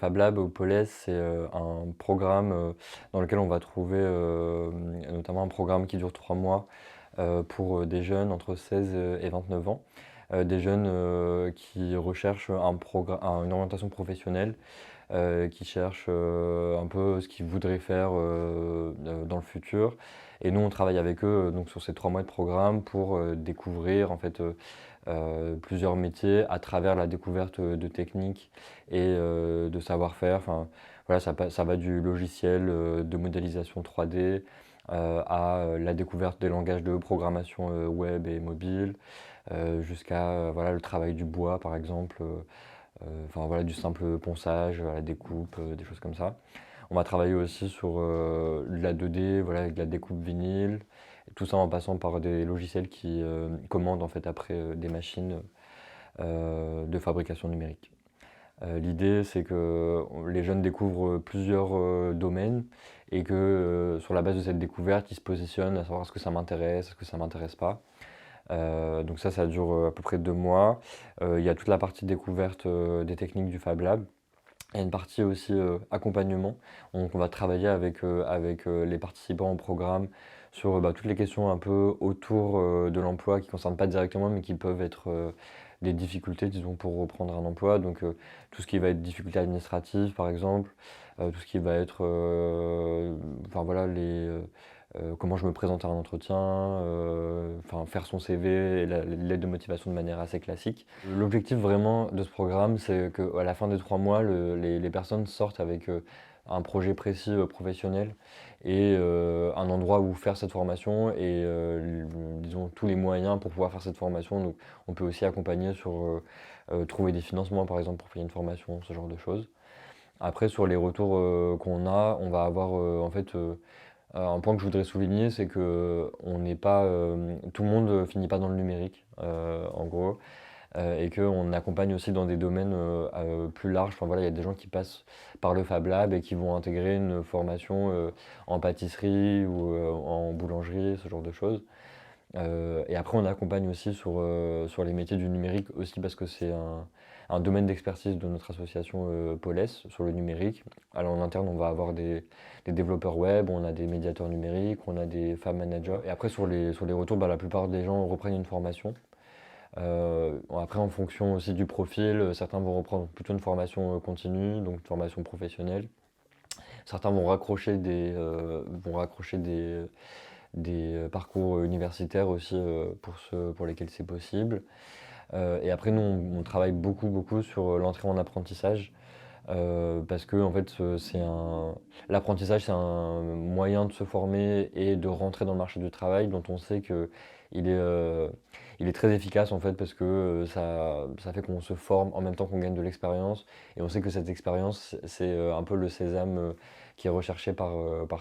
Fab Lab au Pôles, c'est un programme dans lequel on va trouver notamment un programme qui dure 3 mois pour des jeunes entre 16 et 29 ans. Des jeunes qui recherchent une orientation professionnelle, qui cherchent un peu ce qu'ils voudraient faire dans le futur. Et nous, on travaille avec eux donc sur ces 3 mois de programme pour découvrir en fait plusieurs métiers à travers la découverte de techniques et de savoir-faire. Enfin, voilà, ça va du logiciel de modélisation 3D à la découverte des langages de programmation web et mobile, jusqu'à voilà, le travail du bois par exemple, enfin voilà, du simple ponçage à la découpe, des choses comme ça. On va travailler aussi sur de la 2D, voilà, avec de la découpe vinyle, et tout ça en passant par des logiciels qui commandent en fait après des machines de fabrication numérique. L'idée, c'est que les jeunes découvrent plusieurs domaines et que sur la base de cette découverte, ils se positionnent à savoir est-ce que ça m'intéresse, est-ce que ça m'intéresse pas. Donc ça dure à peu près 2 mois. Il y a toute la partie découverte des techniques du Fab Lab. Il y a une partie aussi accompagnement. Donc on va travailler avec les participants au programme sur toutes les questions un peu autour de l'emploi qui ne concernent pas directement mais qui peuvent être des difficultés, disons, pour reprendre un emploi. Donc tout ce qui va être difficultés administratives par exemple, tout ce qui va être enfin voilà, comment je me présente à un entretien, enfin faire son CV et la lettre de motivation de manière assez classique. L'objectif vraiment de ce programme, c'est qu'à la fin des 3 mois, les personnes sortent avec un projet précis professionnel et un endroit où faire cette formation et disons tous les moyens pour pouvoir faire cette formation. Donc on peut aussi accompagner sur trouver des financements par exemple pour payer une formation, ce genre de choses. Après sur les retours qu'on a, on va avoir en fait un point que je voudrais souligner, c'est que on n'est pas, tout le monde finit pas dans le numérique, en gros, et qu'on accompagne aussi dans des domaines plus larges. Enfin voilà, il y a des gens qui passent par le Fab Lab et qui vont intégrer une formation en pâtisserie ou en boulangerie, ce genre de choses. Et après, on accompagne aussi sur les métiers du numérique aussi parce que c'est un domaine d'expertise de notre association Pôles sur le numérique. Alors en interne, on va avoir des développeurs web, on a des médiateurs numériques, on a des fab managers. Et après, sur les retours, la plupart des gens reprennent une formation. Après, en fonction aussi du profil, certains vont reprendre plutôt une formation continue, donc une formation professionnelle. Certains vont raccrocher des parcours universitaires aussi pour ceux pour lesquels c'est possible. Et après, nous, on travaille beaucoup, beaucoup sur l'entrée en apprentissage. Parce que en fait, l'apprentissage, c'est un moyen de se former et de rentrer dans le marché du travail dont on sait que il est, euh, il est très efficace en fait parce que ça fait qu'on se forme en même temps qu'on gagne de l'expérience et on sait que cette expérience, c'est un peu le sésame qui est recherché par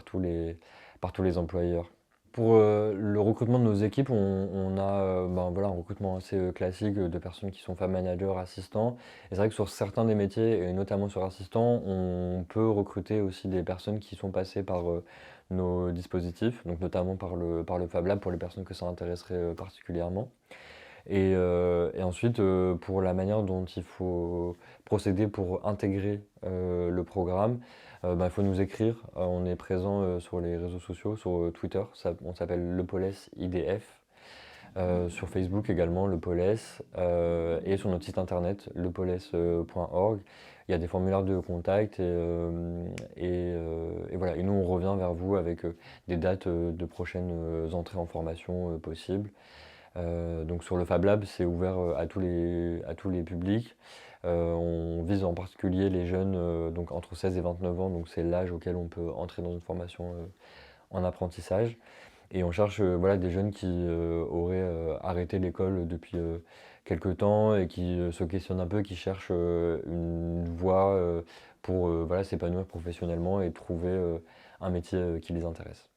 tous les employeurs. Pour le recrutement de nos équipes, on a voilà, un recrutement assez classique de personnes qui sont fab managers, assistants. Et c'est vrai que sur certains des métiers, et notamment sur assistants, on peut recruter aussi des personnes qui sont passées par nos dispositifs, donc notamment par le Fab Lab pour les personnes que ça intéresserait particulièrement. Et ensuite, pour la manière dont il faut procéder pour intégrer le programme, il faut nous écrire. On est présent sur les réseaux sociaux, sur Twitter, on s'appelle Le Pôles IDF. Sur Facebook également, Le Pôles, et sur notre site internet, lepoles.org. Il y a des formulaires de contact et voilà. Et nous, on revient vers vous avec des dates de prochaines entrées en formation possibles. Donc sur le Fab Lab, c'est ouvert à tous les publics. On vise en particulier les jeunes donc entre 16 et 29 ans, donc c'est l'âge auquel on peut entrer dans une formation en apprentissage. Et on cherche voilà, des jeunes qui auraient arrêté l'école depuis quelque temps et qui se questionnent un peu, qui cherchent une voie pour voilà, s'épanouir professionnellement et trouver un métier qui les intéresse.